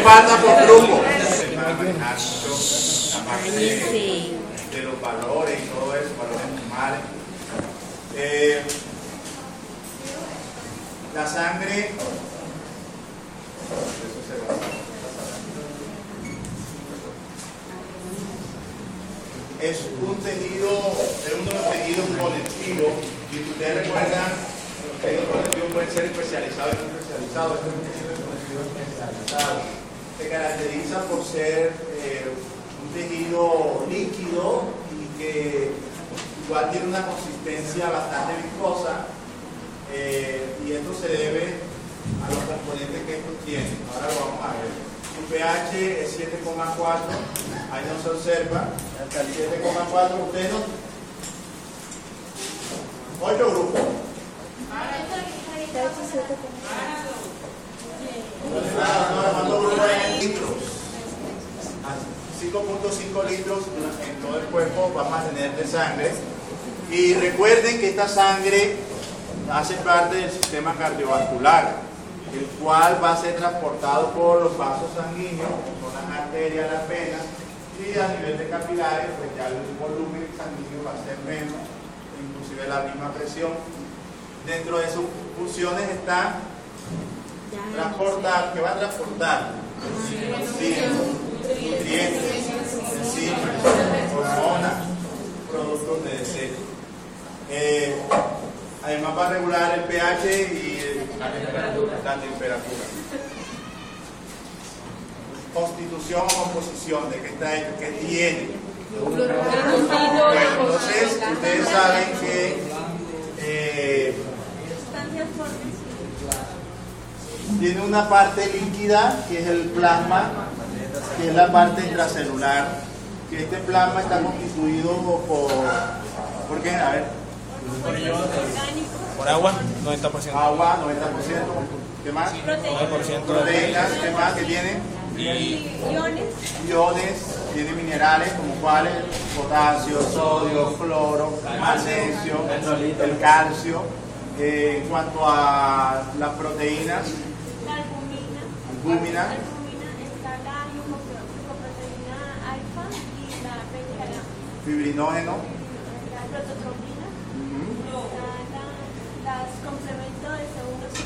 falta por grupo. Para manejar mucho la parte de los valores y todo eso, valores normales. La sangre, es un tejido, es uno de los tejidos conectivos, y si ustedes recuerdan, los tejidos conectivos pueden ser especializados y no especializados. Este es un tejido conectivo especializado. Se caracteriza por ser un tejido líquido y que igual tiene una consistencia bastante viscosa, y esto se debe a los componentes que estos tienen. Ahora lo vamos a ver. Su pH es 7,4, ahí no se observa, hasta el 7,4. Ustedes no. 8 grupos. 5.5 litros en todo el cuerpo vamos a tener de sangre. Y recuerden que esta sangre hace parte del sistema cardiovascular, el cual va a ser transportado por los vasos sanguíneos, por las arterias, las venas, y a nivel de capilares, pues ya el volumen sanguíneo va a ser menos, inclusive la misma presión. Dentro de sus funciones está transportar, ¿qué va a transportar? Nutrientes, enzimas, hormonas, productos de deseo. Además va a regular el pH y la temperatura. Constitución o composición, ¿de qué está hecho? ¿Qué tiene? Bueno, entonces ustedes saben que tiene una parte líquida que es el plasma, que es la parte intracelular, que este plasma está constituido ¿por qué? A ver. Por agua, 90%. Agua, 90%. ¿Qué más? 9%. Proteínas, ¿qué más? ¿Qué tiene? Iones, tiene minerales como cuáles: potasio, sodio, cloro, magnesio, el calcio. En cuanto a las proteínas, la albúmina está la glucoproteína alfa y la beta, fibrinógeno, la prototrombina, las complementos de segundo C9.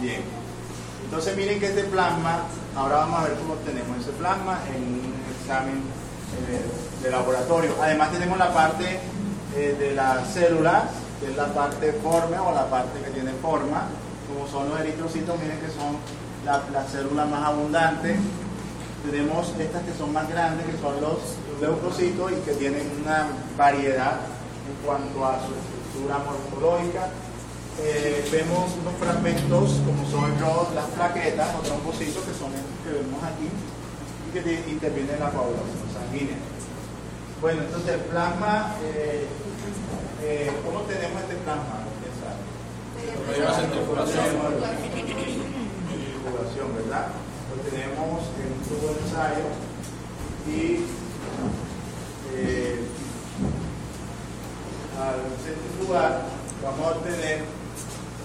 Bien. Entonces miren que este plasma, ahora vamos a ver cómo obtenemos ese plasma en un examen de laboratorio. Además tenemos la parte de las células, que es la parte forme o la parte que tiene forma, como son los eritrocitos. Miren que son las células más abundantes. Tenemos estas que son más grandes, que son los leucocitos, y que tienen una variedad en cuanto a su estructura morfológica. Vemos unos fragmentos como son las plaquetas o trombocitos, que son estos que vemos aquí y que intervienen en la coagulación sanguínea. Bueno, entonces el plasma, ¿cómo tenemos este plasma? Circulación, ¿verdad? Lo tenemos en un tubo de ensayo y al centrifugar vamos a obtener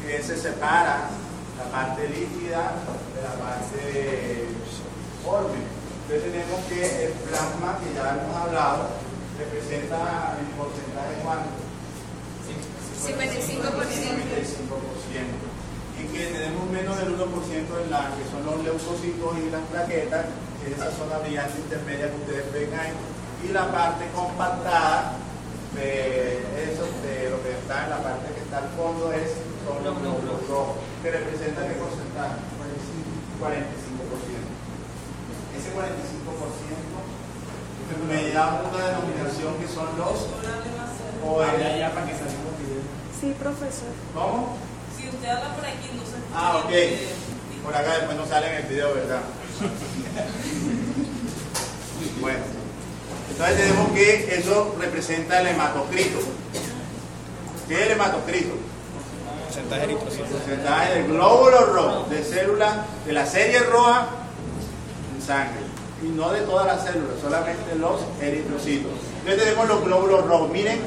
que se separa la parte líquida de la parte forme. Entonces tenemos que el plasma, que ya hemos hablado, representa el porcentaje cuánto? 55%. 55%. Y que tenemos menos del 1% en la que son los leucocitos y las plaquetas, que es esa zona brillante intermedia que ustedes ven ahí. Y la parte compactada de eso, de lo que está en la parte que está al fondo, son los glóbulos rojos, que representan ¿qué porcentaje? 45%. Ese 45% me da una denominación que son los OR. para que salimos bien. Sí, profesor. ¿Cómo? Si usted habla por aquí, no se Ok. Por acá después no sale en el video, ¿verdad? Bueno, entonces tenemos que eso representa el hematocrito. ¿Qué es el hematocrito? Porcentaje eritrocito. Porcentaje de glóbulos rojos, de células de la serie roja en sangre. Y no de todas las células, solamente los eritrocitos. Entonces tenemos los glóbulos rojos. Miren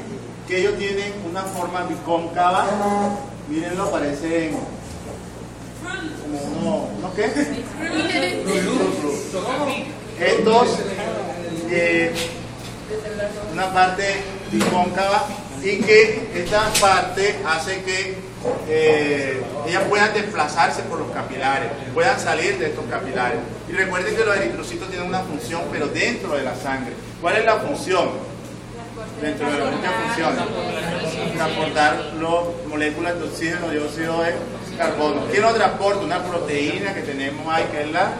que ellos tienen una forma bicóncava. Mírenlo, parecen como ¿uno qué? Estos, una parte bicóncava, y que esta parte hace que ellas puedan desplazarse por los capilares, puedan salir de estos capilares. Y recuerden que los eritrocitos tienen una función, pero dentro de la sangre. ¿Cuál es la función? Dentro de las muchas funciones, transportar las moléculas de oxígeno, dióxido de carbono. ¿Quién lo transporta? Una proteína que tenemos ahí, que es la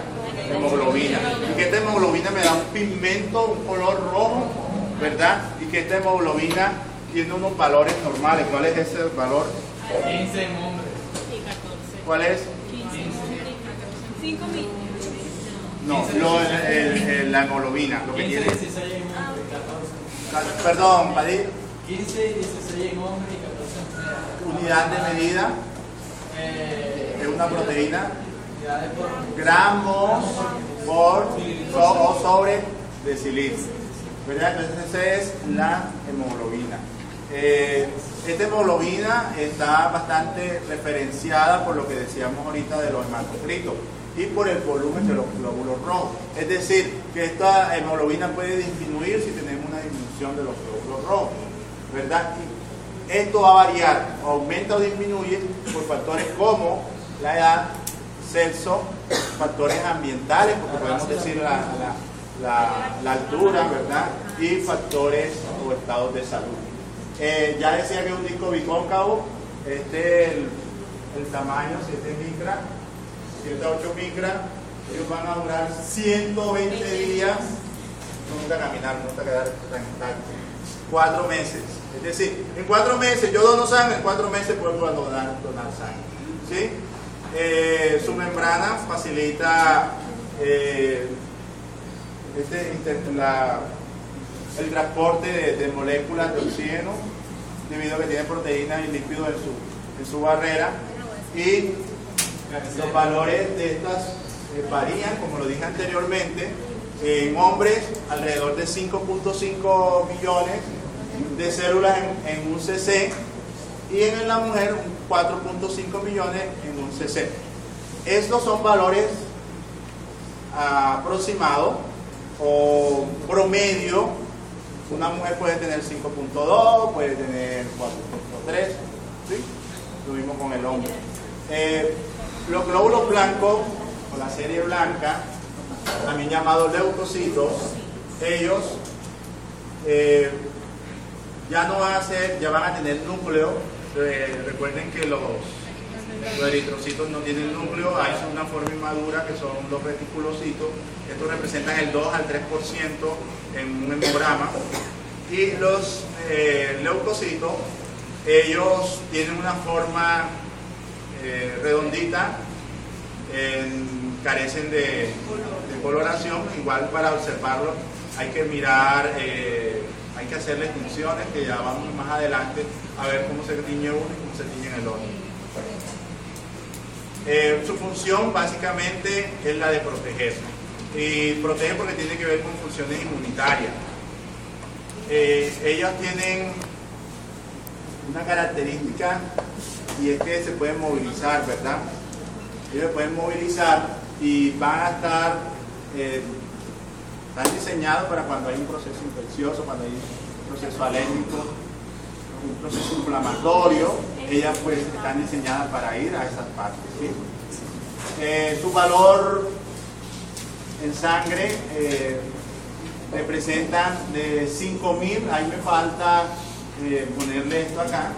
hemoglobina. Y que esta hemoglobina me da un pigmento, un color rojo, ¿verdad? Y que esta hemoglobina tiene unos valores normales. ¿Cuál es ese valor? 15 en hombres. ¿Cuál es? 5.000. No, la hemoglobina, lo que 15 y tiene. 16 en hombres y 14. Perdón, Padilla. 15 y 16 en hombres y 14 en mujeres. Unidad de medida es una proteína. Unidades por Gramos por o sobre decilitro, ¿verdad? Entonces esa es la hemoglobina. Esta hemoglobina está bastante referenciada por lo que decíamos ahorita de los hematocritos y por el volumen de los glóbulos rojos. Es decir, que esta hemoglobina puede disminuir si tenemos una disminución de los glóbulos rojos, ¿verdad? Y esto va a variar, aumenta o disminuye por factores como la edad, sexo, factores ambientales, porque podemos decir la altura, ¿verdad? Y factores o estados de salud. Ya decía que un disco bicóncavo, el tamaño, 7 micras, 7 a 8 micras, ellos van a durar 120 días, no gusta caminar, no gusta quedar intacto. 4 meses. Es decir, en 4 meses yo dono sangre, en 4 meses puedo donar sangre. ¿Sí? Su membrana facilita el transporte de moléculas de oxígeno, debido a que tiene proteínas y lípidos en su barrera, y los valores de estas varían, como lo dije anteriormente. En hombres alrededor de 5.5 millones de células en un cc, y en la mujer 4.5 millones en un cc. Estos son valores aproximados o promedio. Una mujer puede tener 5.2, puede tener 4.3, ¿sí? Lo mismo con el hombre. Los glóbulos blancos, o la serie blanca, también llamados leucocitos, ellos ya van a tener núcleo. Recuerden que los eritrocitos no tienen núcleo, hay una forma inmadura que son los reticulocitos. Estos representan el 2 al 3% en un hemograma. Y los leucocitos, ellos tienen una forma redondita, carecen de coloración. Igual, para observarlo hay que mirar, hay que hacerle tinciones, que ya vamos más adelante a ver cómo se tiñe uno y cómo se tiñe el otro. Su función básicamente es la de proteger, y protege porque tiene que ver con funciones inmunitarias. Ellas tienen una característica, y es que se pueden movilizar, ¿verdad? Ellos se pueden movilizar y van a estar están diseñados para cuando hay un proceso infeccioso, cuando hay un proceso alérgico, un proceso inflamatorio. Ellas pues están diseñadas para ir a esas partes, ¿sí? Su valor en sangre representan de 5.000, ahí me falta ponerle esto acá,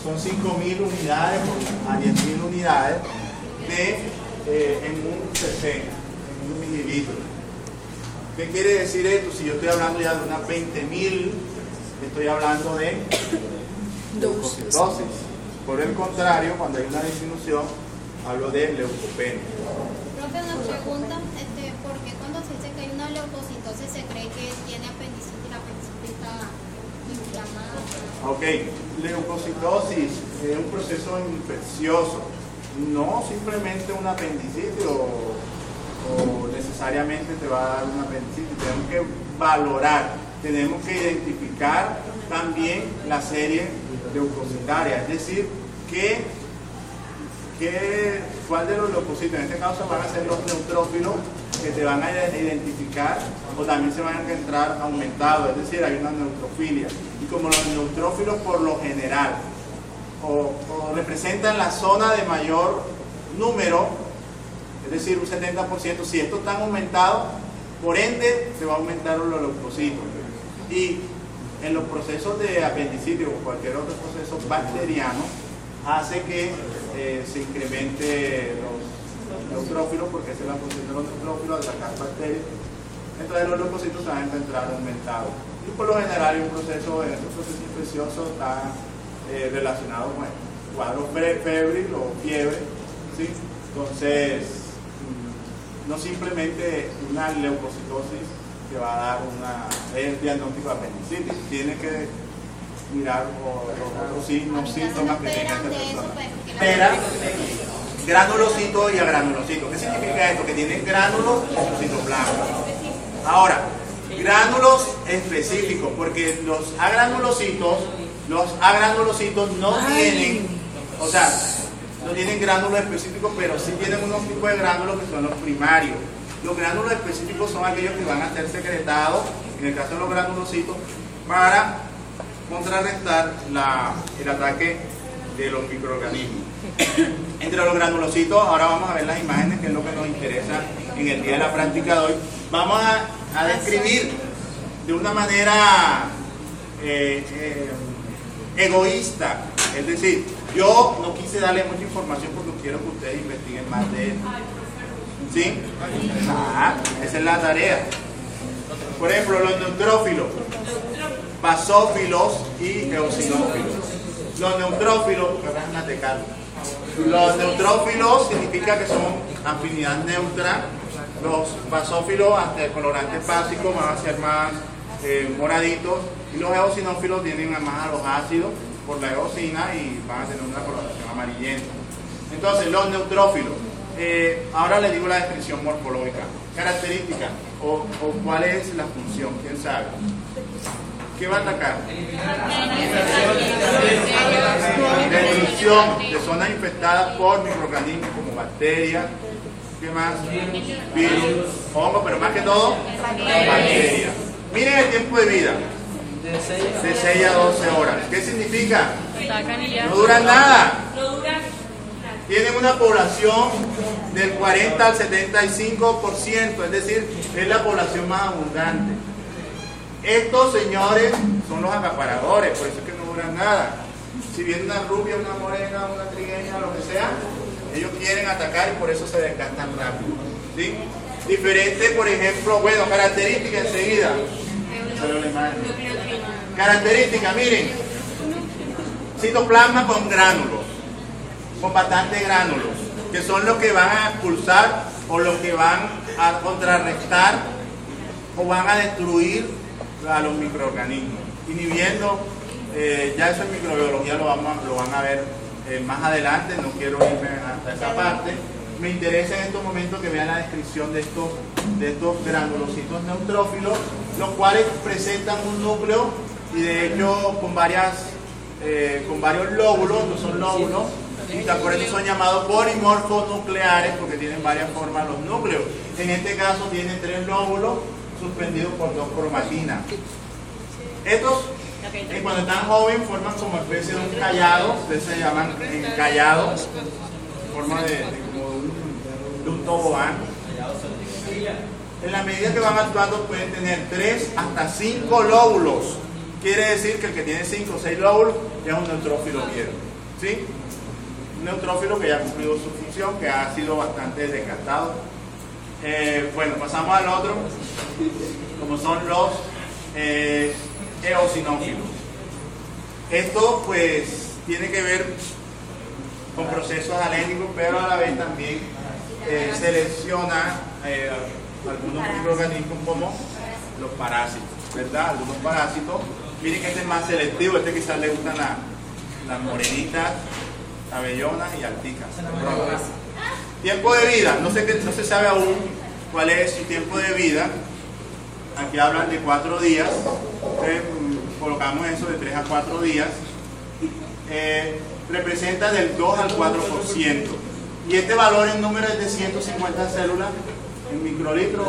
son 5.000 unidades a 10.000 unidades en un cc, en un mililitro. ¿Qué quiere decir esto? Si yo estoy hablando ya de unas 20.000, estoy hablando de leucocitosis. Por el contrario, cuando hay una disminución, hablo de leucopenia. Profe, una pregunta, ¿por qué cuando se dice que hay una leucocitosis se cree que tiene apendicitis y la apendicitis está inflamada? Ok, leucocitosis es un proceso infeccioso, no simplemente una apendicitis o necesariamente te va a dar una apendicitis. Tenemos que valorar, tenemos que identificar también la serie leucocitaria, es decir, qué ¿cuál de los leucocitos? En este caso van a ser los neutrófilos que te van a identificar, o también se van a encontrar aumentados, es decir, hay una neutrofilia. Y como los neutrófilos por lo general o representan la zona de mayor número, es decir, un 70%, si estos están aumentados, por ende se va a aumentar los leucocitos. Y en los procesos de apendicitis o cualquier otro proceso bacteriano, hace que se incremente los neutrófilos, porque esa es la función de los neutrófilos, de atacar bacterias. Entonces los leucocitos se van a encontrar aumentados. Y por lo general un proceso, en este proceso infeccioso está relacionado con cuadros febril o fiebre, ¿sí? Entonces, no simplemente una leucocitosis que va a dar el diagnóstico de apendicitis, tiene que mirar los otros síntomas que tenga esta persona. Espera, granulocito y agranulocito. ¿Qué significa esto? Que tienen gránulos o citoplasma. Ahora, gránulos específicos, porque los agranulocitos no tienen, o sea, no tienen gránulos específicos, pero sí tienen unos tipos de gránulos que son los primarios. Los gránulos específicos son aquellos que van a ser secretados, en el caso de los granulocitos, para contrarrestar el ataque de los microorganismos. Entre los granulocitos, ahora vamos a ver las imágenes, que es lo que nos interesa en el día de la práctica de hoy. Vamos a describir de una manera egoísta, es decir, yo no quise darle mucha información porque quiero que ustedes investiguen más de él. ¿Sí? Esa es la tarea. Por ejemplo, los neutrófilos, basófilos y eosinófilos. Los neutrófilos, significa que son afinidad neutra. Los basófilos, hasta el colorante básico, van a ser más moraditos. Y los eosinófilos tienden más a los ácidos por la eosina y van a tener una coloración amarillenta. Entonces, los neutrófilos. Ahora les digo la descripción morfológica. Característica o cuál es la función, quién sabe. ¿Qué va a atacar? Destrucción de zonas infectadas por microorganismos como bacterias. ¿Qué más? Virus, hongos, pero más que todo, bacterias. Miren el tiempo de vida. De 6 a 12 horas. ¿Qué significa? No duran nada. Tienen una población del 40 al 75%, es decir, es la población más abundante. Estos señores son los acaparadores, por eso es que no duran nada. Si viene una rubia, una morena, una trigueña, lo que sea, ellos quieren atacar y por eso se desgastan rápido. ¿Sí? Diferente, por ejemplo, bueno, característica enseguida. Característica, miren, citoplasma con gránulos, con bastantes gránulos, que son los que van a expulsar o los que van a contrarrestar o van a destruir a los microorganismos, inhibiendo, ya eso en microbiología lo van a ver más adelante, no quiero irme hasta esa parte. Me interesa en estos momentos que vean la descripción de estos granulocitos neutrófilos, los cuales presentan un núcleo y de hecho con varios lóbulos, no son lóbulos, y por eso son llamados polimorfonucleares, porque tienen varias formas los núcleos. En este caso tienen 3 lóbulos suspendidos por 2 cromatinas. Estos, cuando están jóvenes, forman como especie de un callado, ustedes se llaman encallados, en forma de un tobogán. En la medida que van actuando pueden tener 3 hasta 5 lóbulos. Quiere decir que el que tiene 5 o 6 lóbulos ya es un neutrófilo viejo. ¿Sí? Un neutrófilo que ya ha cumplido su función, que ha sido bastante desgastado. Bueno, pasamos al otro, como son los eosinófilos. Esto pues tiene que ver con procesos alérgicos, pero a la vez también selecciona algunos microorganismos como los parásitos, ¿verdad? Algunos parásitos. Miren que este es más selectivo, este quizás le gustan las morenitas, cabellonas y alticas. Tiempo de vida, no se sabe aún cuál es su tiempo de vida. Aquí hablan de 4 días, entonces colocamos eso de 3 a 4 días. Representa del 2 al 4%. Y este valor en número es de 150 células en microlitros.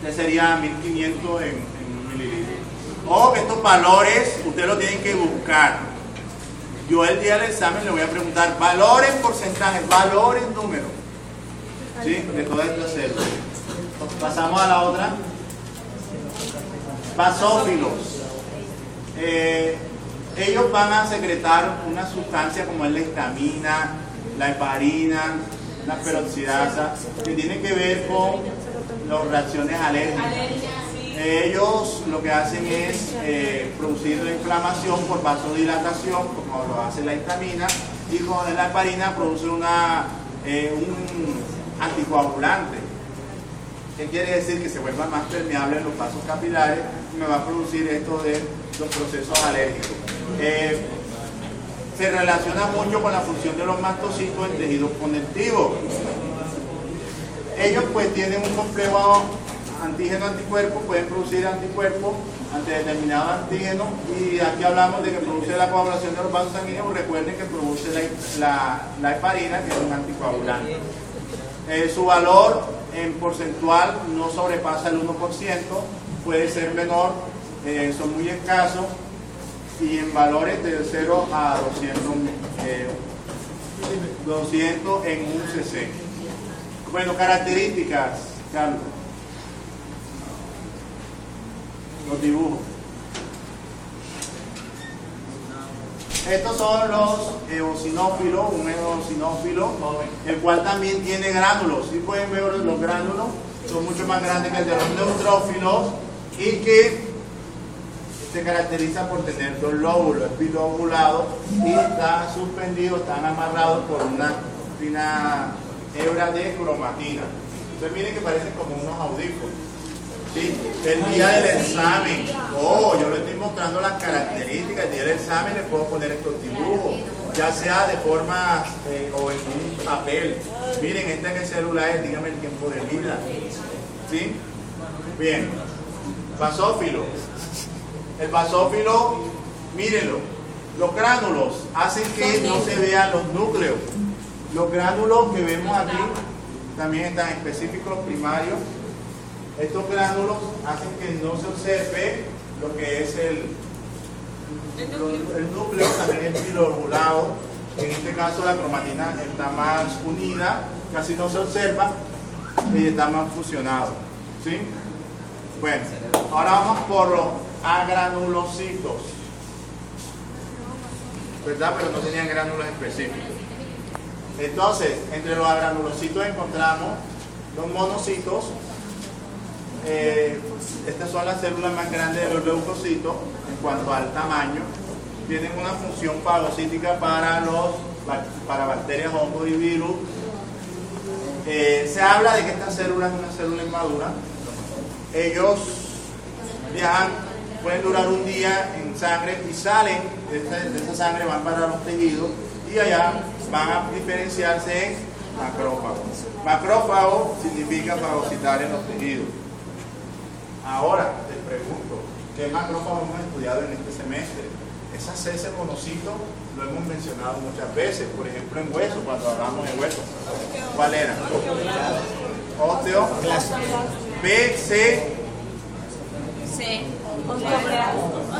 Este sería 1500 en mililitros. Ojo que estos valores ustedes los tienen que buscar. Yo el día del examen le voy a preguntar valores en porcentaje, valores en número, ¿sí? De todas estas células. Pasamos a la otra. Basófilos. Ellos van a secretar una sustancia como es la histamina, la heparina, la peroxidasa, que tiene que ver con las reacciones alérgicas. Ellos lo que hacen es producir la inflamación por vasodilatación, como lo hace la histamina, y con la heparina produce un anticoagulante. ¿Qué quiere decir? Que se vuelva más permeable en los vasos capilares y me va a producir esto de los procesos alérgicos. Se relaciona mucho con la función de los mastocitos en tejidos conectivos. Ellos pues tienen un complejo antígeno-anticuerpo, pueden producir anticuerpos ante determinados antígenos, y aquí hablamos de que produce la coagulación de los vasos sanguíneos. Recuerden que produce la heparina, que es un anticoagulante. Su valor en porcentual no sobrepasa el 1%, puede ser menor, son muy escasos, y en valores de 0 a 200 en un cc. Bueno, características, Carlos. Los dibujos. Estos son los eosinófilos, un eosinófilo, el cual también tiene gránulos. Si pueden ver los gránulos, son mucho más grandes que el de los neutrófilos, y que se caracteriza por tener dos lóbulos, es bilobulado, y están suspendidos, están amarrados por una fina hebra de cromatina. Entonces miren que parecen como unos audífonos. ¿Sí? El día del examen, yo les estoy mostrando las características. El día del examen les puedo poner estos dibujos, ya sea de forma o en un papel. Miren, esta es el celular, dígame el tiempo de vida. ¿Sí? Bien. Basófilo. El basófilo, mírenlo, los gránulos hacen que no se vean los núcleos. Los gránulos que vemos aquí también están específicos primarios. Estos gránulos hacen que no se observe lo que es el núcleo, también es bilobulado. En este caso la cromatina está más unida, casi no se observa, y está más fusionado. ¿Sí? Bueno, ahora vamos por los agranulocitos, ¿verdad? Pero no tenían gránulos específicos. Entonces, entre los agranulocitos encontramos los monocitos. Estas son las células más grandes de los leucocitos en cuanto al tamaño. Tienen una función fagocítica para bacterias, hongos y virus. Se habla de que esta célula es una célula inmadura. Ellos viajan, pueden durar un día en sangre y salen de esa sangre, van para los tejidos y allá van a diferenciarse en macrófagos. Macrófago significa fagocitar en los tejidos. Ahora les pregunto, ¿qué macrófagos hemos estudiado en este semestre? Ese monocito lo hemos mencionado muchas veces, por ejemplo en hueso, cuando hablamos de hueso. ¿Cuál era? Osteoclasto. B, C.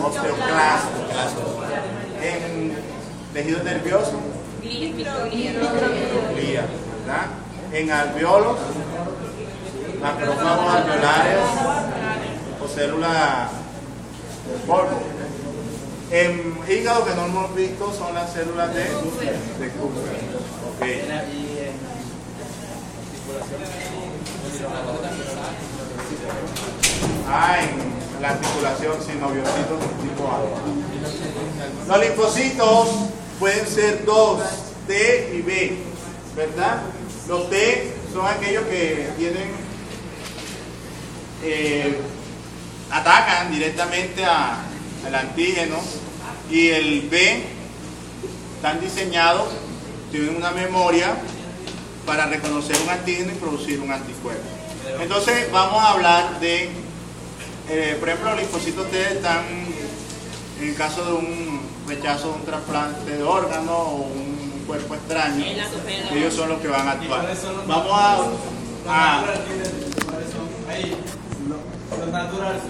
Osteoclasto. En tejido nervioso. Microglia, ¿verdad? En alveolos, macrófagos alveolares o células de polvo. En hígado, que no hemos visto, son las células de Kupffer. Okay. En la articulación sinoviocitos tipo A. Los linfocitos pueden ser dos, T y B, ¿verdad? Los T son aquellos que tienen atacan directamente al antígeno, y el B están diseñados, tienen una memoria para reconocer un antígeno y producir un anticuerpo. Entonces vamos a hablar de, por ejemplo, los linfocitos T están en el caso de un rechazo de un trasplante de órgano o un cuerpo extraño, ellos son los que van a actuar. Vamos a Los naturales.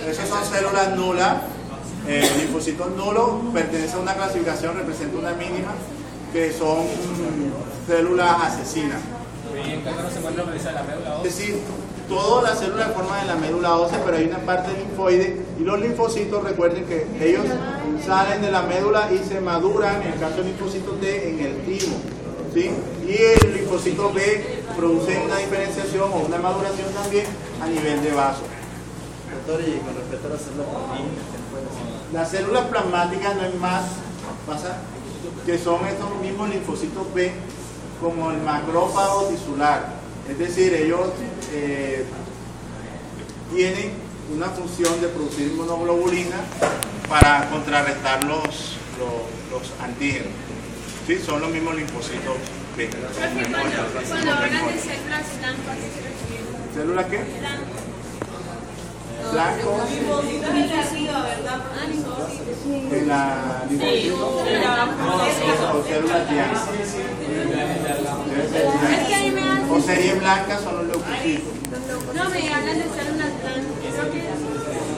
esas son células nulas. Linfocitos nulos pertenece a una clasificación, representa una mínima, que son células asesinas. ¿Y en qué no se encuentra localizada la médula Es ósea? decir, todas las células forman en la médula ósea, pero hay una parte linfoide y los linfocitos, recuerden que ellos salen de la médula y se maduran, en el caso del linfocito T, en el timo, ¿sí? Y el linfocito B produce una diferenciación o una maduración también a nivel de vaso. Doctor, y con respecto a las células plasmáticas, ¿qué puede decir? Las células plasmáticas no es más, pasa, que son estos mismos linfocitos B como el macrófago tisular. Es decir, ellos tienen una función de producir inmunoglobulina para contrarrestar los antígenos. ¿Sí? Son los mismos linfocitos B. Cuando hablan de células blancas, ¿qué se refiere? ¿Células qué? Blanco. En la linfocito. O células blancas. Es que ahí me hacen. O series blancas son los leucocitos. No, me hablan de células blancas.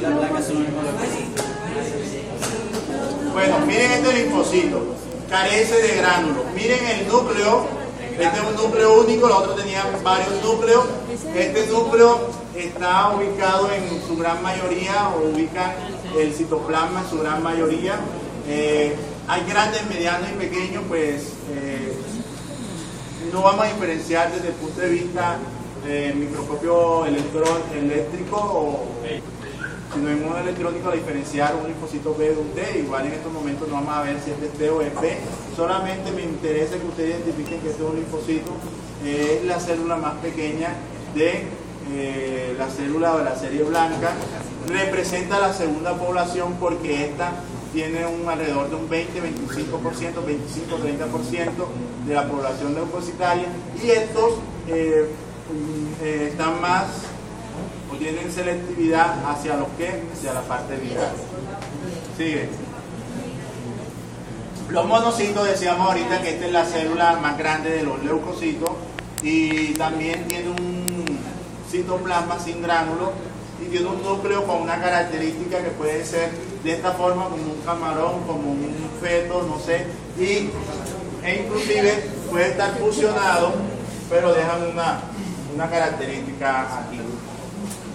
Las blancas son los mismos. Bueno, miren este linfocito. Carece de gránulos. Miren el núcleo. Este es un núcleo único, los otros tenían varios núcleos. Este núcleo está ubicado en su gran mayoría, o ubican el citoplasma en su gran mayoría. Hay grandes, medianos y pequeños, pues no vamos a diferenciar desde el punto de vista microscopio eléctrico, sino en un electrónico a diferenciar un linfocito B de un T. Igual en estos momentos no vamos a ver si es de T o es B. Solamente me interesa que ustedes identifiquen que este es un linfocito, es la célula más pequeña de la célula de la serie blanca. Representa la segunda población porque esta tiene alrededor de un 20-25%, 25-30% de la población leucocitaria, y estos están más o tienen selectividad hacia lo que, hacia la parte viral. Sigue. Los monocitos, decíamos ahorita que esta es la célula más grande de los leucocitos y también tiene un citoplasma sin gránulos y tiene un núcleo con una característica que puede ser de esta forma, como un camarón, como un feto, no sé, e inclusive puede estar fusionado, pero dejan una característica aquí.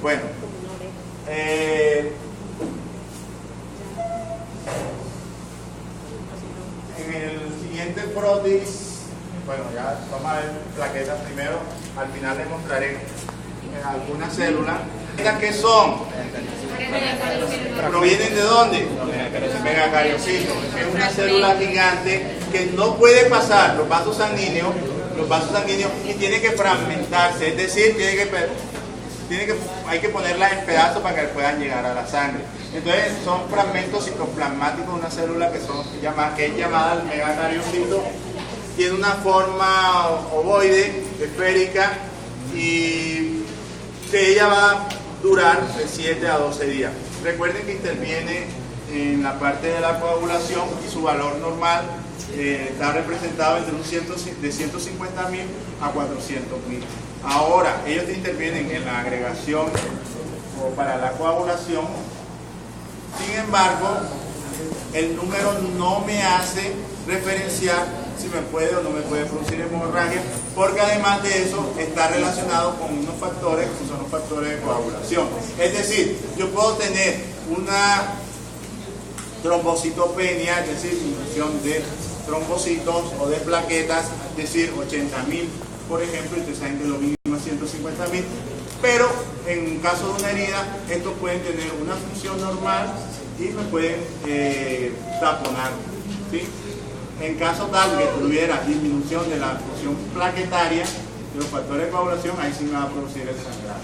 Bueno, en el siguiente prótesis, bueno, ya vamos a ver plaquetas primero, al final les mostraré algunas células. ¿Estas qué son? ¿Provienen de dónde? Megacariocitos. Es una célula gigante que no puede pasar los vasos sanguíneos y tiene que fragmentarse, es decir, hay que ponerlas en pedazos para que puedan llegar a la sangre. Entonces son fragmentos citoplasmáticos de una célula que es llamada el megacariocito. Tiene una forma ovoide, esférica, y que ella va a durar de 7 a 12 días. Recuerden que interviene en la parte de la coagulación y su valor normal está representado entre de 150.000 a 400.000. Ahora, ellos intervienen en la agregación o para la coagulación. Sin embargo, el número no me hace referenciar si me puede o no me puede producir hemorragia, porque además de eso está relacionado con unos factores que son los factores de coagulación. Es decir, yo puedo tener una trombocitopenia, es decir, disminución de trombocitos o de plaquetas, es decir, 80.000, por ejemplo, y ustedes saben que lo mínimo es 150.000, pero en caso de una herida, estos pueden tener una función normal y me pueden taponar, ¿sí? En caso tal que tuviera disminución de la función plaquetaria, de los factores de coagulación, ahí sí me va a producir el sangrado.